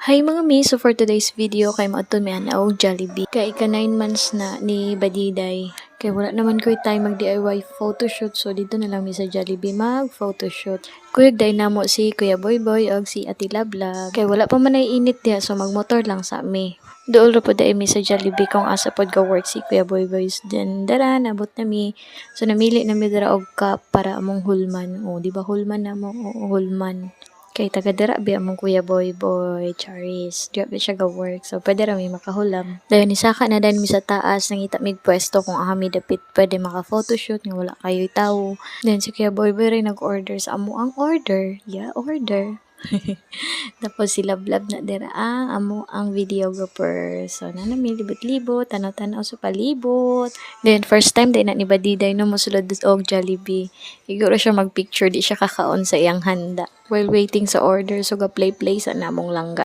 Hi mga mi, so for today's video kay maadton mi ana og Jollibee. Kay ika 9 months na ni Badiday. Kay wala naman ko time mag DIY photoshoot, so dito na lang mi sa Jollibee mag photoshoot. Kuyog day namo si Kuya Boyboy og si Ate Lablab. Kay wala pa man ay init diha, so magmotor lang sa mi. Dool ra po day mi sa Jollibee kung asa pod ga work si Kuya Boyboy. Then dara nabot na mi. So namili na mi dara og cup para among hulman. O di ba hulman na mo? Oo, hulman. Kay taga dira bi among Kuya Boyboy, Charis. Dira siya ga work. So pwede ra mi makahulam. Dayon nisaka na dan mi sa taas nangita mig pwesto kung aha mi dapit pwede maka photoshoot nga wala kayo'y tawo. Then si Kuya Boyboy rin nag-order sa amo ang order. Yeah, order. Tapos si Lablab na dira amo ang videographer. So nanami libot-libot, tanaw-tanaw sa palibot. Then first time day na ni Badiday no mosulod og Jollibee. Siguro siya magpicture di siya kakaon sa iyang handa while waiting sa order, so ga play sa namong langga.